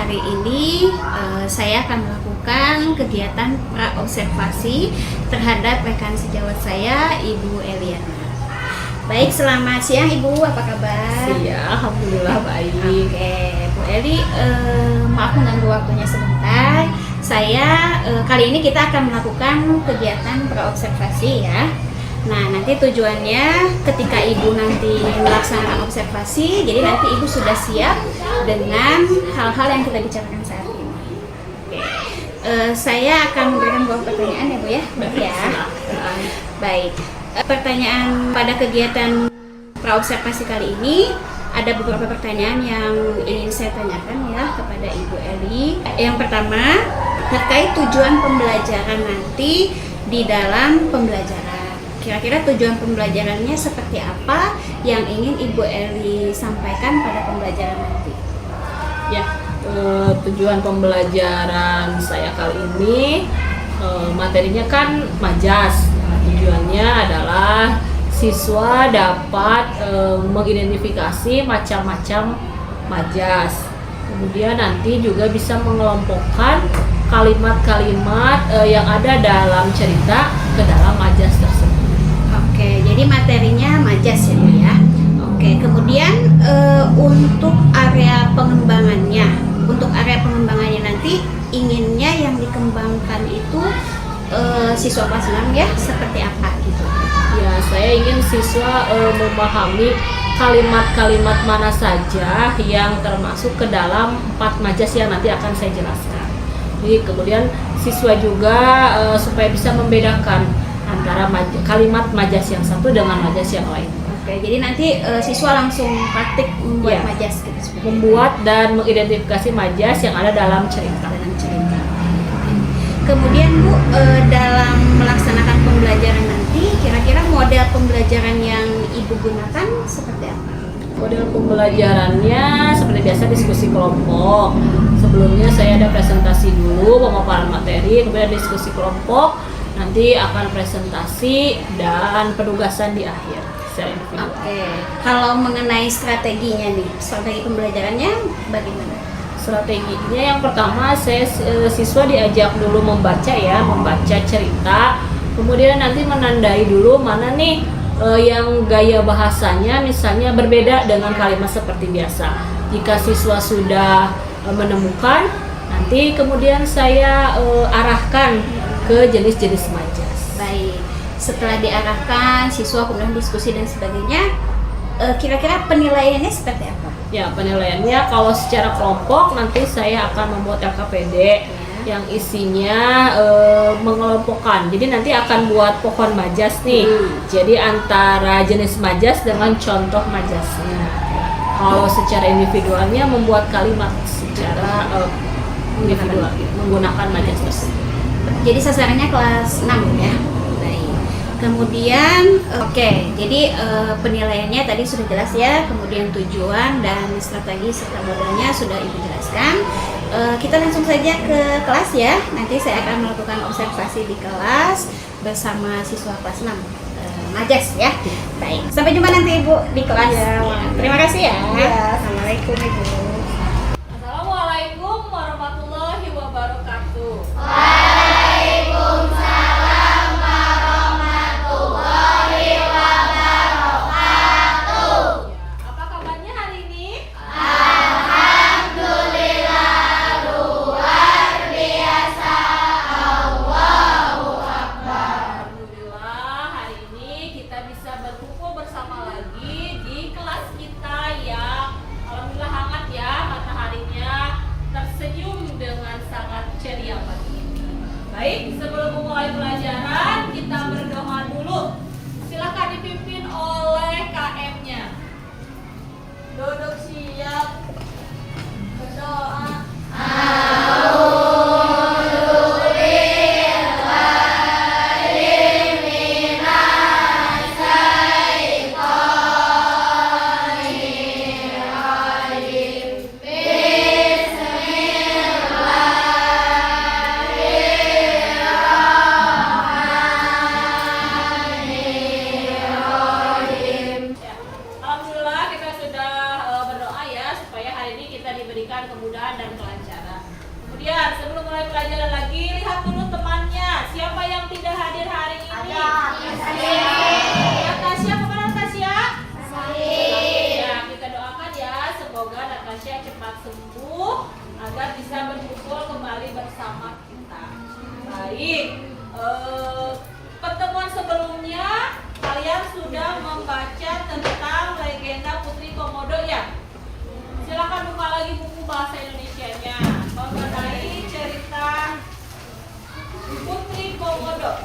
hari ini saya akan melakukan kegiatan praobservasi terhadap rekan sejawat saya, Ibu Eliana. Baik, selamat siang Ibu, apa kabar? Siang, alhamdulillah baik. Oke, Bu Eli, maaf mengganggu waktunya sebentar. Saya kali ini kita akan melakukan kegiatan praobservasi ya. Nah, nanti tujuannya ketika Ibu nanti melaksanakan observasi, jadi nanti Ibu sudah siap dengan hal-hal yang kita bicarakan saat ini. Saya akan memberikan beberapa pertanyaan ya Bu ya. Baik. Pertanyaan pada kegiatan praobservasi kali ini ada beberapa pertanyaan yang ingin saya tanyakan ya kepada Ibu Eli. Yang pertama, terkait tujuan pembelajaran nanti di dalam pembelajaran. Kira-kira tujuan pembelajarannya seperti apa yang ingin Ibu Eli sampaikan pada pembelajaran nanti? Ya, tujuan pembelajaran saya kali ini materinya kan majas. Tujuannya adalah siswa dapat mengidentifikasi macam-macam majas. Kemudian nanti juga bisa mengelompokkan kalimat-kalimat yang ada dalam cerita ke dalam majas tersebut. Oke, jadi materinya majas ya Bu ya. Oke, kemudian untuk area pengembangannya nanti inginnya yang dikembangkan itu siswa kelas 6 ya, seperti apa gitu? Ya, saya ingin siswa memahami kalimat-kalimat mana saja yang termasuk ke dalam 4 majas yang nanti akan saya jelaskan. Jadi kemudian siswa juga supaya bisa membedakan antara kalimat majas yang satu dengan majas yang lain. Oke, jadi nanti siswa langsung praktik membuat majas gitu. Membuat dan mengidentifikasi majas yang ada dalam cerita. Kemudian Bu, dalam melaksanakan pembelajaran nanti, kira-kira model pembelajaran yang Ibu gunakan seperti apa? Model pembelajarannya seperti biasa diskusi kelompok. Sebelumnya saya ada presentasi dulu, pemaparan materi, kemudian diskusi kelompok, nanti akan presentasi dan penugasan di akhir. Oke, kalau mengenai strateginya nih, strategi pembelajarannya bagaimana? Strateginya yang pertama siswa diajak dulu membaca cerita, kemudian nanti menandai dulu mana nih yang gaya bahasanya misalnya berbeda dengan kalimat seperti biasa. Jika siswa sudah menemukan, nanti kemudian saya arahkan ke jenis-jenis majas. Baik, setelah diarahkan siswa kemudian diskusi dan sebagainya, kira-kira penilaiannya seperti apa? Ya, penilaiannya kalau secara kelompok nanti saya akan membuat LKPD yang isinya mengelompokkan. Jadi nanti akan buat pohon majas nih. Jadi antara jenis majas dengan contoh majasnya. Kalau secara individualnya membuat kalimat secara individual menggunakan majas tersebut. Jadi sasarannya kelas 6 ya. Baik. Kemudian jadi penilaiannya tadi sudah jelas ya, kemudian tujuan dan strategi serta modelnya sudah Ibu jelaskan. Kita langsung saja ke kelas ya. Nanti saya akan melakukan observasi di kelas bersama siswa kelas 6 majas ya. Baik. Sampai jumpa nanti Ibu di kelas. Ya. Terima kasih ya. Assalamualaikum Ibu. Assalamualaikum warahmatullahi wabarakatuh. Waalaikumsalam warahmatullahi wabarakatuh. Apa kabarnya hari ini? Alhamdulillah luar biasa. Allahu Akbar. Alhamdulillah hari ini kita bisa berkumpul bersama lagi di kelas kita yang alhamdulillah hangat ya. agar bisa berkumpul kembali bersama kita. Baik, pertemuan sebelumnya kalian sudah membaca tentang legenda Putri Komodo ya? Silakan buka lagi buku bahasa Indonesianya mengenai cerita Putri Komodo.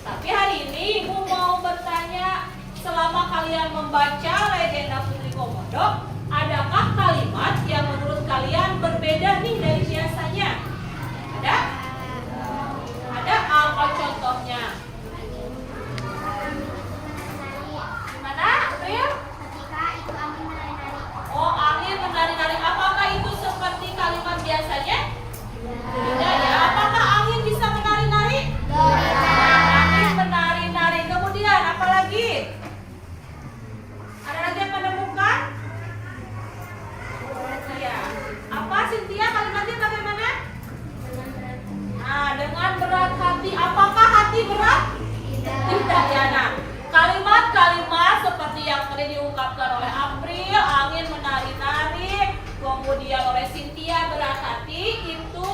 Tapi hari ini Ibu mau bertanya, selama kalian membaca legenda Putri Komodo, adakah kalimat yang menurut kalian berbeda nih dari biasanya? Ada? Ada apa contohnya? Gimana, April? Ketika itu angin menari-nari. Oh, angin menari-nari. Apakah itu seperti kalimat biasanya? Tidak ya. Apakah angin bisa menari-nari? Angin menari-nari. Kemudian apa lagi? Ada lagi yang menemukan? Iya. Apa Cynthia, kalimatnya bagaimana? Nah, dengan berat hati. Apakah hati berat? Tidak ya. Nah, kalimat-kalimat seperti yang tadi diungkapkan oleh April, angin menari-nari, kemudian oleh Cynthia berat hati, itu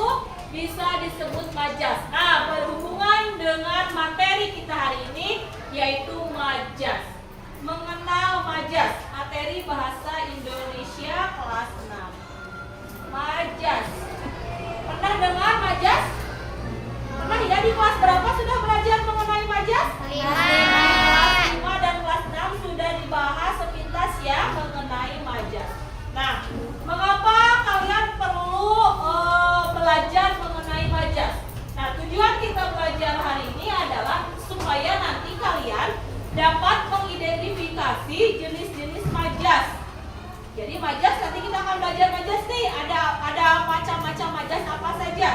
bisa disebut majas. Nah, berhubungan dengan materi kita hari ini, yaitu majas. Mengenal majas, materi bahasa Indonesia kelas 6. Majas. Pernah dengar majas? Pernah ya? Di kelas berapa sudah belajar mengenai majas? Kelas 5 dan kelas 6 sudah dibahas sepintas ya mengenai majas. Nah, mengapa kalian perlu belajar mengenai majas? Nah, tujuan kita belajar hari ini adalah supaya nanti kalian dapat mengidentifikasi jenis-jenis majas. Jadi majas, nanti kita akan belajar majas nih. Ada macam-macam majas apa saja.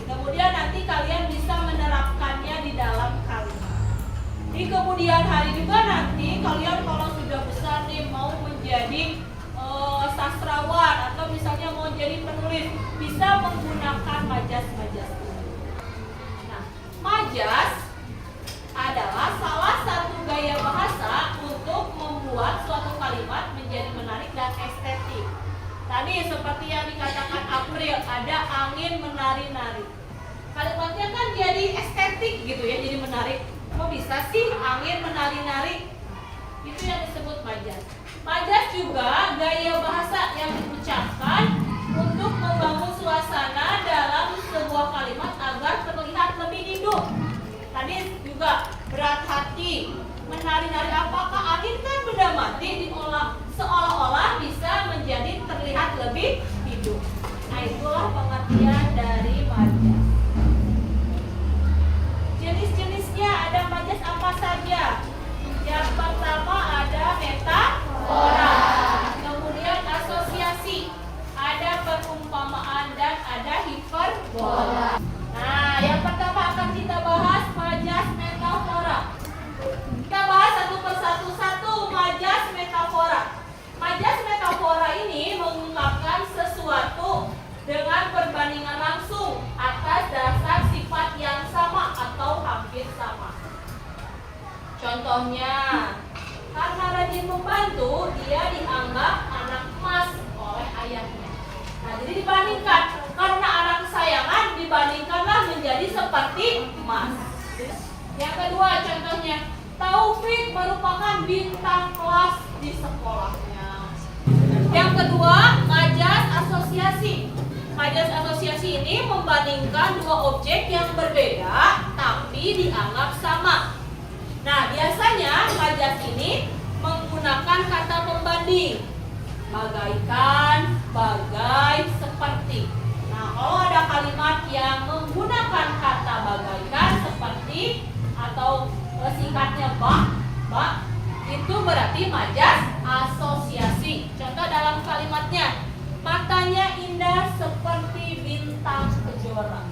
Kemudian nanti kalian bisa menerapkannya di dalam kalimat. Di kemudian hari juga nanti kalian kalau sudah besar nih mau menjadi sastrawan atau misalnya mau jadi penulis, bisa menggunakan majas-majas ini. Nah, majas adalah salah satu gaya bahasa untuk membuat suatu kalimat menjadi menarik dan estetik. Tadi seperti yang dikatakan April, ada angin menari-nari. Kalimatnya kan jadi estetik gitu ya, jadi menarik. Kok bisa sih angin menari-nari? Itu yang disebut majas. Majas juga gaya bahasa yang diucapkan untuk membangun suasana dalam sebuah kalimat agar terlihat lebih hidup. Tadi juga berat hati, menari-nari. Apakah angin kan benda mati, diolah seolah-olah bisa menjadi terlihat lebih hidup. Nah, itulah pengertian dari majas. Jenis-jenisnya ada majas apa saja? Yang pertama ada metafora, kemudian asosiasi, ada perumpamaan dan ada hiperbola. Nah, yang pertama akan kita bahas majas metafora. Kita bahas satu majas metafora. Majas metafora ini mengungkapkan sesuatu dengan perbandingan langsung atas dasar sifat yang sama atau hampir sama. Contohnya, karena rajin membantu, dia dianggap anak emas oleh ayahnya. Nah, jadi dibandingkan, karena anak kesayangan dibandingkanlah menjadi seperti emas. Yang kedua contohnya, Taufik merupakan bintang kelas di sekolahnya. Yang kedua, majas asosiasi. Majas asosiasi ini membandingkan dua objek yang berbeda tapi dianggap sama. Nah, biasanya majas ini menggunakan kata pembanding. Bagaikan, bagai, seperti. Nah, kalau ada kalimat yang menggunakan kata bagaikan, seperti, atau singkatnya bak, itu berarti majas asosiasi. Contoh dalam kalimatnya, matanya indah seperti bintang kejora.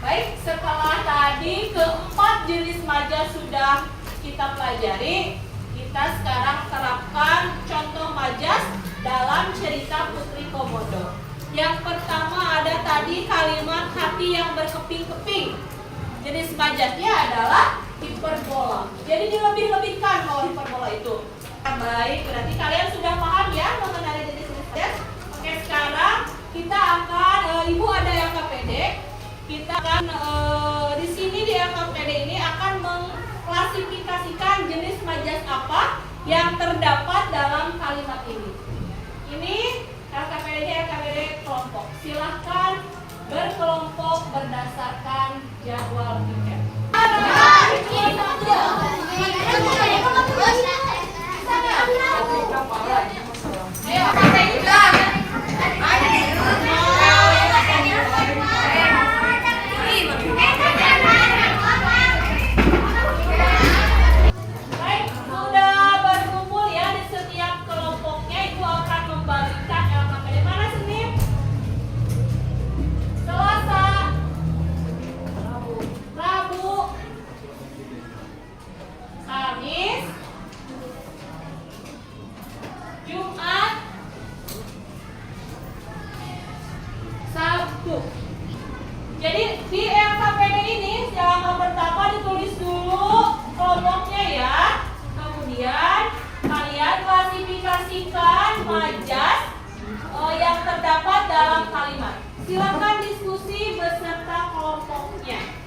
Baik, setelah tadi keempat jenis majas sudah kita pelajari, kita sekarang terapkan contoh majas dalam cerita Putri Komodo. Yang pertama ada tadi kalimat hati yang berkeping-keping. Jenis majasnya adalah hiperbola. Jadi dilebih-lebihkan kalau hiperbola itu. Baik, berarti kalian sudah paham ya mengenai jenis majas. Oke, sekarang kita akan Ibu yang terdapat dalam kalimat ini. Ini LKPD-nya LKPD kelompok. Silahkan berkelompok berdasarkan jadwal tiket. Baik, sudah berkumpul ya di setiap kelompoknya, itu akan membagikan LKPD. Mana Senin? Selasa, Rabu, Kamis, Jumat, Sabtu. Jadi di LKPD ini yang pertama ditulis dulu kelompoknya ya. Kemudian kalian klasifikasikan majas yang terdapat dalam kalimat. Silakan diskusi beserta kelompoknya.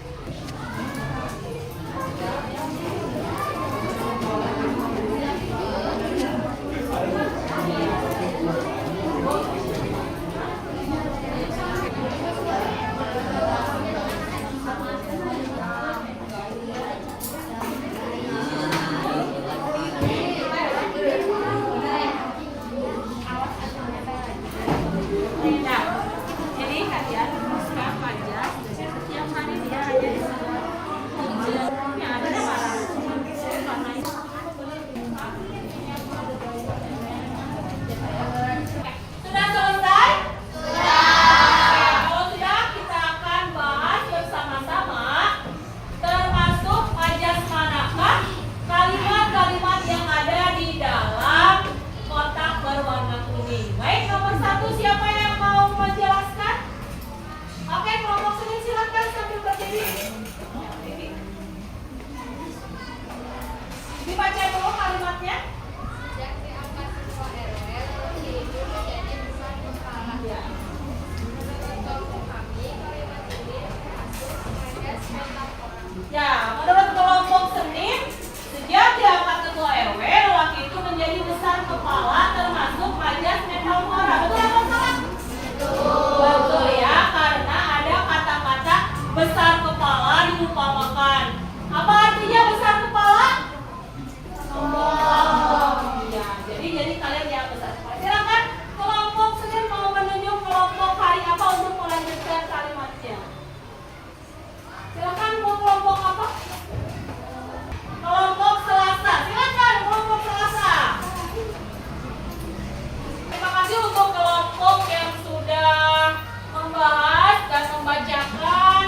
Nah, jadi kalian sekarang majas setiap hari dia ada di sana. Yang ada di mana? Sudah selesai? Sudah. Kalau sudah, kita akan bahas bersama-sama, termasuk majas manakah kalimat-kalimat yang ada di dalam kotak berwarna kuning. Baik, nomor 1 siapa yang mau menjelaskan? Oke, kelompok Senin silakan sambil berdiri. Dibaca dulu kalimatnya. Ya, menurut kelompok Senin, sejak diangkat ketua RW, lelaki itu menjadi besar kepala termasuk majas metalmora. Betul atau salah? Betul ya, karena ada kata-kata besar kepala diumpamakan. Apa artinya besar kepala? Sombong. Ya, jadi kalian yang besar kepala. Silakan kelompok Senin mau menunjuk kelompok hari apa untuk melanjutkan kalimatnya. Silakan mau kelompok apa? Kelompok Selasa. Silakan kelompok Selasa. Terima kasih untuk kelompok yang sudah membahas dan membacakan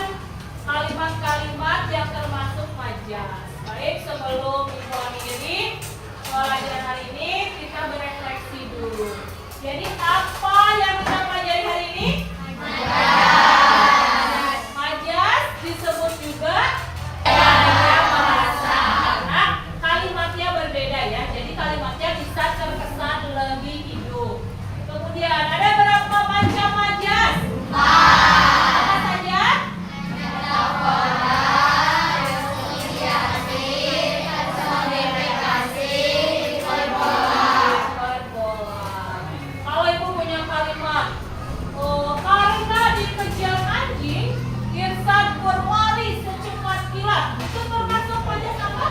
kalimat-kalimat yang termasuk majas. Baik, sebelum Ibu akhiri pelajaran hari ini, kita berefleksi dulu. Jadi apa yang kita pelajari hari ini? Majas disebut juga gaya bahasa karena kalimatnya berbeda ya. Jadi kalimatnya bisa terkesan lebih hidup. Kemudian ada berapa macam majas? Apa saja? Perbola. Kalau Ibu punya kalimat, karena dikejar anjing, Irsad berlari secepat kilat. Itu termasuk majas apa?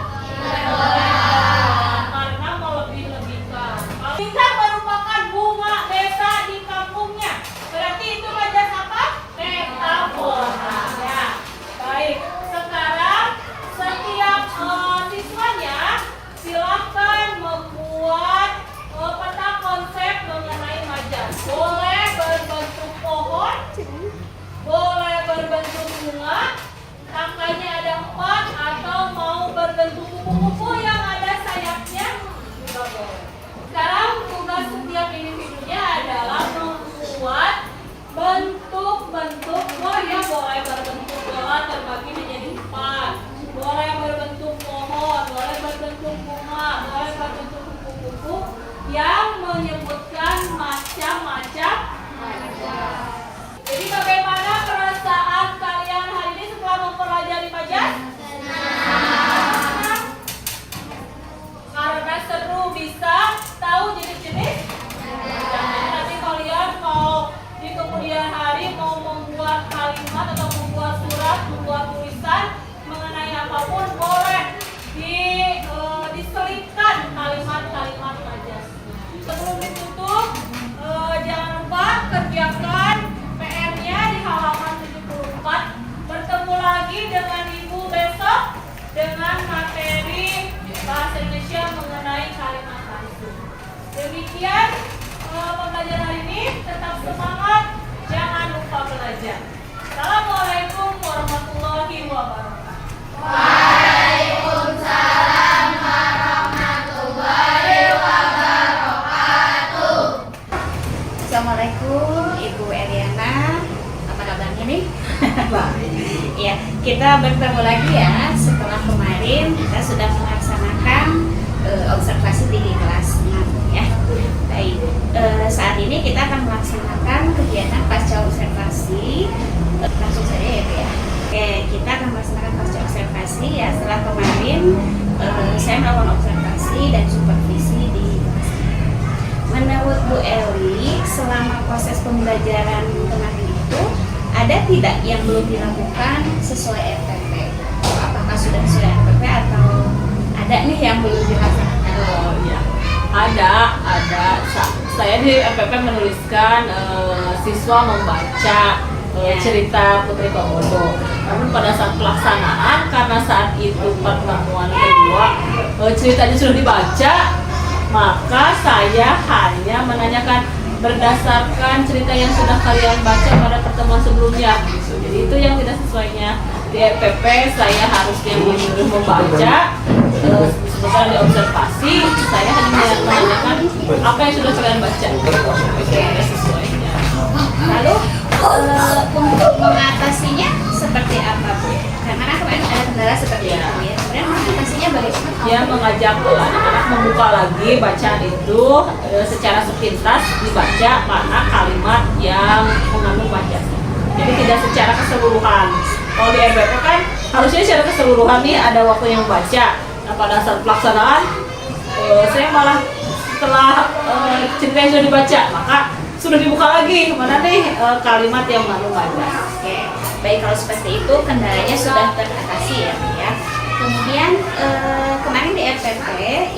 Karena melebih-lebihkan. Bintang merupakan bunga desa di kampungnya. Berarti itu majas apa? Metafora. Ya. Baik. Sekarang setiap siswanya silakan membuat peta konsep mengenai majas. Boleh berbentuk pohon, boleh berbentuk bunga, angkanya ada 4, atau mau berbentuk kupu-kupu yang ada sayapnya juga boleh. Sekarang tugas setiap individunya adalah membuat bentuk-bentuk boleh berbentuk bola terbagi menjadi 4, boleh berbentuk pohon, boleh berbentuk bunga, boleh berbentuk kupu-kupu yang menyebutkan macam-macam majas. Jadi bagaimana perasaan kalian hari ini setelah mempelajari majas? Senang. sekian pembelajaran hari ini. Tetap semangat, jangan lupa belajar. Assalamualaikum warahmatullahi wabarakatuh. Assalamualaikum Ibu Eliana, apa kabarnya nih? Ya, kita bertemu lagi ya setelah kemarin kita sudah melaksanakan observasi tinggi kelas 6 ya. Baik, saat ini kita akan melaksanakan kegiatan pasca observasi. Langsung saja ya Bu ya. Oke, kita akan melaksanakan pasca observasi ya. Setelah kemarin saya melakukan observasi dan supervisi di kelas 6. Menurut Bu Eli, selama proses pembelajaran kemarin itu ada tidak yang belum dilakukan sesuai RPP? Apakah sudah sesuai RPP atau ada nih yang belum dilaksanakan? Oh iya, ada. Saya di RPP menuliskan siswa membaca cerita Putri Komodo. Namun pada saat pelaksanaan, karena saat itu pertemuan kedua ceritanya sudah dibaca, maka saya hanya menanyakan berdasarkan cerita yang sudah kalian baca pada pertemuan sebelumnya. Jadi itu yang tidak sesuainya. Di RPP saya harusnya menyuruh membaca, sementara di observasi saya hanya menanyakan apa yang sudah kalian baca. Itu yang tidak sesuainya. Lalu untuk mengatasinya seperti apa Bu? Karena kan kemarin ada kendala seperti itu ya. Kemudian mengatasinya bagaimana? Ya, mengajak anak-anak membuka lagi bacaan itu secara sepintas, dibaca mana kalimat yang mengandung Pancasila. Jadi tidak secara keseluruhan. Kalau di RPP kan harusnya secara keseluruhan nih ada waktu yang membaca. Nah pada saat pelaksanaan saya malah setelah cerita yang sudah dibaca maka sudah dibuka lagi mana nih kalimat yang mengandung Pancasila. Oke, baik kalau seperti itu kendalanya sudah teratasi ya Bu ya. Kemudian kemarin di RPP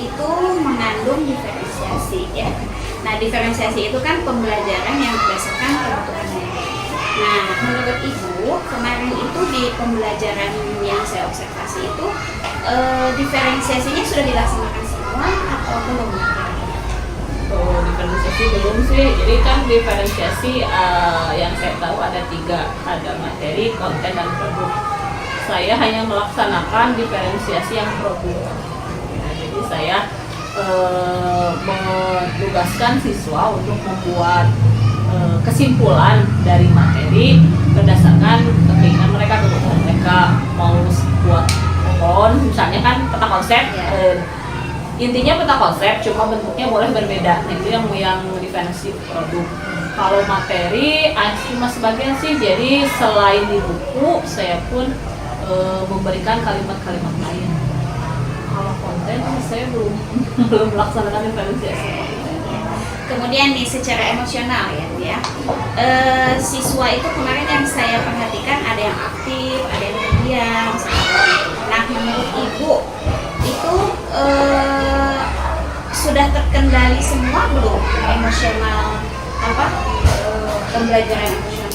itu mengandung diferensiasi ya. Nah diferensiasi itu kan pembelajaran yang berdasarkan kebutuhan daerah. Nah menurut Ibu kemarin itu di pembelajaran yang saya observasi itu diferensiasinya sudah dilaksanakan semua atau belum? Oh, diferensiasi belum sih. Jadi kan diferensiasi yang saya tahu ada 3, ada materi, konten, dan produk. Saya hanya melaksanakan diferensiasi yang produk. Nah, jadi saya menugaskan siswa untuk membuat kesimpulan dari materi berdasarkan keinginan mereka. Kalau mereka mau buat pohon, misalnya kan peta konsep. Intinya peta konsep, cuma bentuknya boleh berbeda. Nah, itu yang diferensi produk. Kalau materi, cuma sebagian sih. Jadi selain di buku, saya pun memberikan kalimat-kalimat lain. Kalau konten, saya belum melaksanakan diferensiasi. Kemudian nih secara emosional ya, siswa itu kemarin yang saya perhatikan ada yang aktif, ada yang pendiam. Nah menurut Ibu itu sudah terkendali semua belum emosional pembelajaran emosional?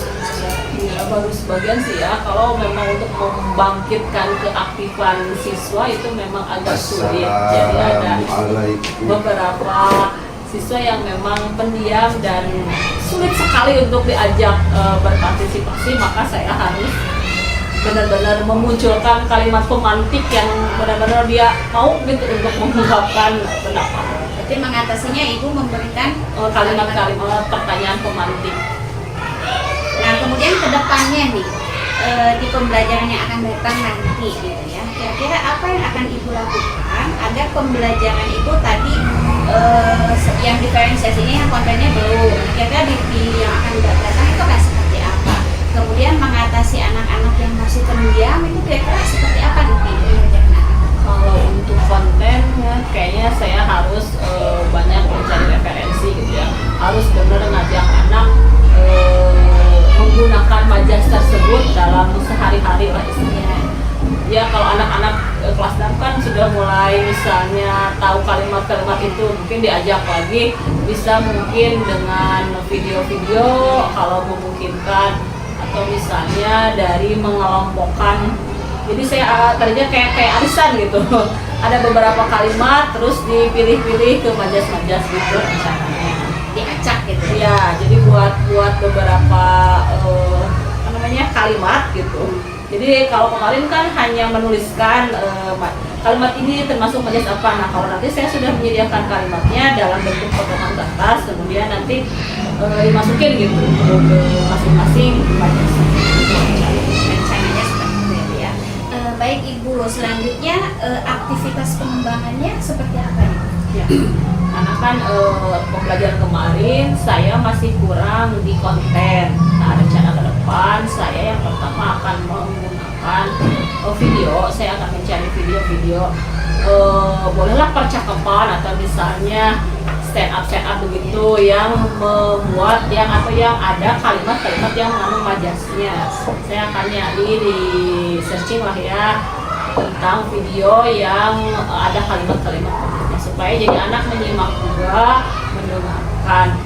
Ya, baru sebagian sih ya. Kalau memang untuk membangkitkan keaktifan siswa itu memang agak sulit. Jadi ada beberapa siswa yang memang pendiam dan sulit sekali untuk diajak berpartisipasi, maka saya harus benar-benar memunculkan kalimat pemantik yang benar-benar dia mau gitu untuk mengungkapkan pendapat. Berarti mengatasinya Ibu memberikan kalimat-kalimat pertanyaan pemantik. Nah kemudian kedepannya nih di pembelajaran yang akan datang nanti gitu ya, kira-kira apa yang akan Ibu lakukan agar pembelajaran itu tadi yang diferensiasinya yang kontennya belum, kira-kira di yang akan datang itu akan seperti apa? Kemudian mengatasi anak-anak yang masih pendiam itu kira-kira seperti apa nanti pembelajaran anak? Kalau untuk konten ya, kayaknya saya harus banyak mencari referensi gitu ya. Harus benar ngajak anak menggunakan majas tersebut dalam sehari-hari lah istilahnya. Ya kalau anak-anak kelas 6 kan sudah mulai misalnya tahu kalimat-kalimat itu, mungkin diajak lagi bisa mungkin dengan video-video kalau memungkinkan, atau misalnya dari mengelompokkan. Jadi saya kerja kayak arisan gitu. Ada beberapa kalimat terus dipilih-pilih ke majas-majas gitu. gitu. Ya, jadi buat beberapa apa namanya kalimat gitu. Jadi kalau kemarin kan hanya menuliskan kalimat ini termasuk majas apa. Nah kalau nanti saya sudah menyediakan kalimatnya dalam bentuk potongan kertas, kemudian nanti dimasukin gitu ke masing-masing majas. Rencananya seperti itu ya. Baik Ibu, selanjutnya aktivitas pengembangannya seperti apa nih? Ya. Karena kan pembelajaran kemarin saya masih kurang di konten. Nah rencana ke depan saya yang pertama akan menggunakan video. Saya akan mencari video-video bolehlah percakapan atau misalnya stand up begitu yang membuat yang atau yang ada kalimat-kalimat yang mengandung majasnya. Saya akan nyari di searching lah ya tentang video yang ada kalimat-kalimat supaya jadi anak menyimak juga, mendengarkan.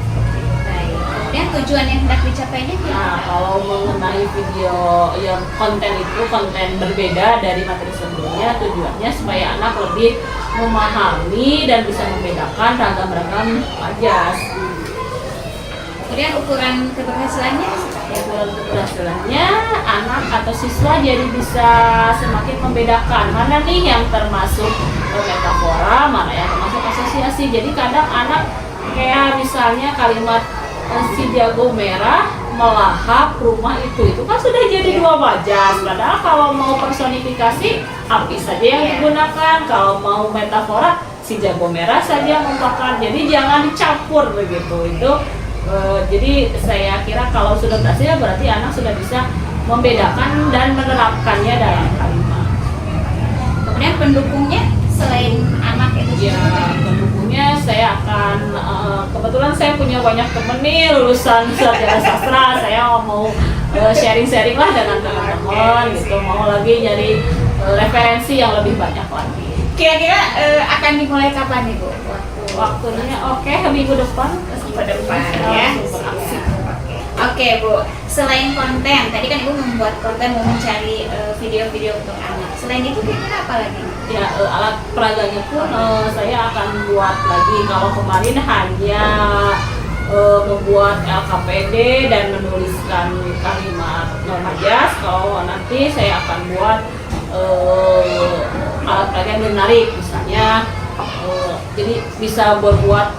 Baik. Kemudian tujuan yang hendak dicapainya Nah, kalau mengenai video yang konten itu konten berbeda dari materi sebelumnya, tujuannya supaya anak lebih memahami dan bisa membedakan ragam-ragam majas. Kemudian ukuran keberhasilannya Ukuran keberhasilannya anak atau siswa jadi bisa semakin membedakan mana nih yang termasuk metafora, mana yang termasuk asosiasi. Jadi kadang anak kayak misalnya kalimat si jago merah melahap rumah itu kan sudah jadi dua majas. Padahal kalau mau personifikasi api saja yang digunakan, kalau mau metafora si jago merah saja yang merupakan. Jadi jangan dicampur begitu itu. Jadi saya kira kalau sudah berhasil berarti anak sudah bisa membedakan dan menerapkannya dalam kalimat. Kemudian pendukungnya selain anak itu Ya, pendukungnya saya akan kebetulan saya punya banyak temen nih lulusan sarjana sastra. Saya mau sharing-sharing lah dengan teman-teman gitu, mau lagi nyari referensi yang lebih banyak lagi. Kira-kira akan dimulai kapan nih Bu? Waktunya oke, minggu depan Ya. Oke Bu, selain konten, tadi kan Ibu membuat konten mau mencari video-video untuk anak. Selain itu kira-kira apa lagi? Ya, alat peraganya pun saya akan buat lagi. Kalau kemarin hanya membuat LKPD dan menuliskan kalimat majas, kalau nanti saya akan buat alat peraga yang menarik, misalnya jadi bisa buat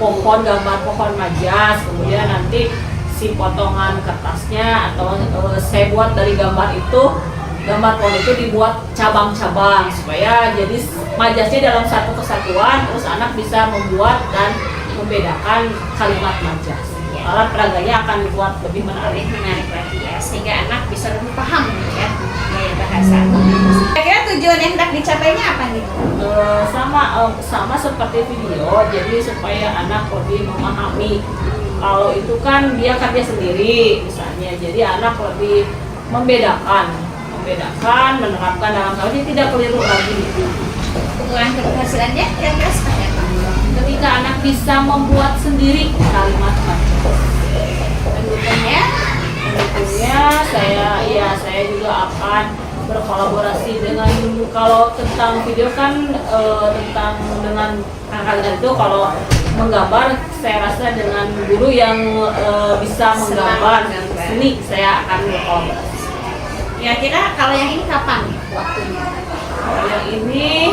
pohon, gambar pohon majas, kemudian nanti si potongan kertasnya atau saya buat dari gambar itu, gambar pohon itu dibuat cabang-cabang supaya jadi majasnya dalam satu kesatuan, terus anak bisa membuat dan membedakan kalimat majas. Alat peraganya akan dibuat lebih menarik Lagi ya, sehingga anak bisa lebih paham ya gaya bahasa. Kira-kira tujuan yang hendak dicapainya apa nih? sama seperti video, jadi supaya anak lebih memahami. Kalau itu kan dia kerja sendiri misalnya, jadi anak lebih membedakan, menerapkan dalam hal ini tidak keliru lagi. Ukuran keberhasilannya kira-kira seperti apa? Ketika anak bisa membuat sendiri kalimat Pendukungnya saya juga akan berkolaborasi dengan guru. Kalau tentang video kan tentang dengan anak-anak itu kalau menggambar saya rasa dengan guru yang bisa menggambar seni saya akan berkolaborasi. kira-kira kalau yang ini kapan waktunya? Kalau yang ini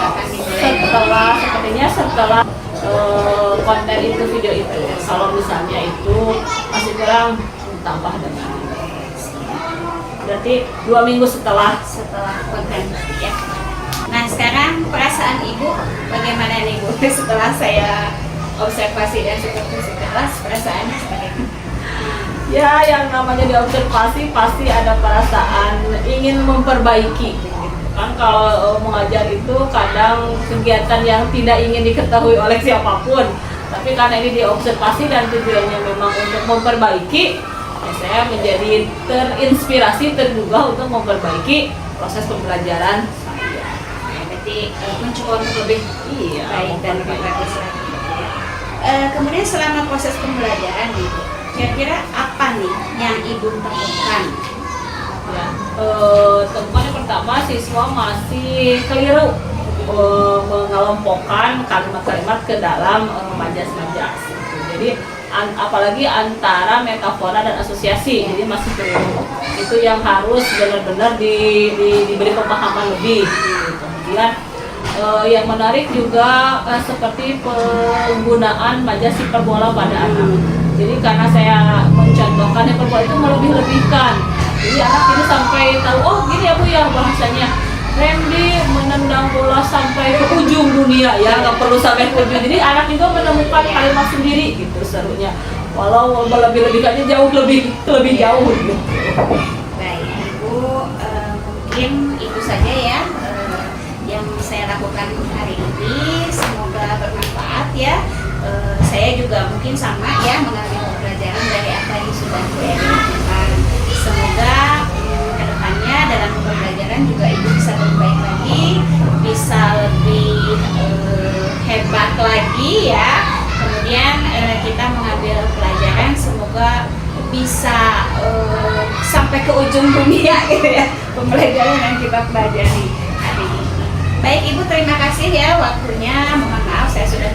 setelah konten itu video itu. Kalau misalnya itu masih kurang tambah dengan berarti 2 minggu setelah konten ya. Nah sekarang perasaan Ibu bagaimana nih Bu setelah saya observasi dan supervisi kelas, perasaannya seperti apa? ya yang namanya diobservasi pasti ada perasaan ingin memperbaiki. Kan kalau mengajar itu kadang kegiatan yang tidak ingin diketahui oleh siapapun, tapi karena ini diobservasi dan tujuannya memang untuk memperbaiki, ya saya menjadi terinspirasi, tergugah untuk memperbaiki proses pembelajaran saya. Berarti mencoba untuk lebih baik dan lebih bagus lagi. Kemudian selama proses pembelajaran Ibu, kira-kira apa nih yang Ibu temukan? Ya, temuan yang pertama siswa masih keliru mengelompokkan kalimat-kalimat ke dalam majas-majas. Jadi apalagi antara metafora dan asosiasi, jadi masih perlu itu yang harus benar-benar diberi pemahaman lebih gitu. Kemudian yang menarik juga seperti penggunaan majas hiperbola pada anak. Jadi karena saya mencontohkan hiperbola itu melebih-lebihkan, jadi anak ini sampai tahu, oh gini ya Bu ya bahasanya, Randy menendang bola sampai ke ujung dunia ya, nggak perlu sampai ke ujung. Jadi anak juga menemukan kalimat sendiri gitu serunya. Walau melebih-lebihkannya jauh lebih jauh gitu. Baik, Ibu, mungkin itu saja ya yang saya lakukan hari ini. Semoga bermanfaat ya. Saya juga mungkin sama ya mengambil pelajaran dari apa yang sudah saya lakukan. Semoga kedepannya dalam pembelajaran juga Ibu bisa lebih baik lagi, bisa lebih hebat lagi ya. Kemudian kita mengambil pelajaran, semoga bisa sampai ke ujung dunia gitu ya, pembelajaran yang kita pelajari hari ini. Baik Ibu, terima kasih ya waktunya. Mohon maaf saya sudah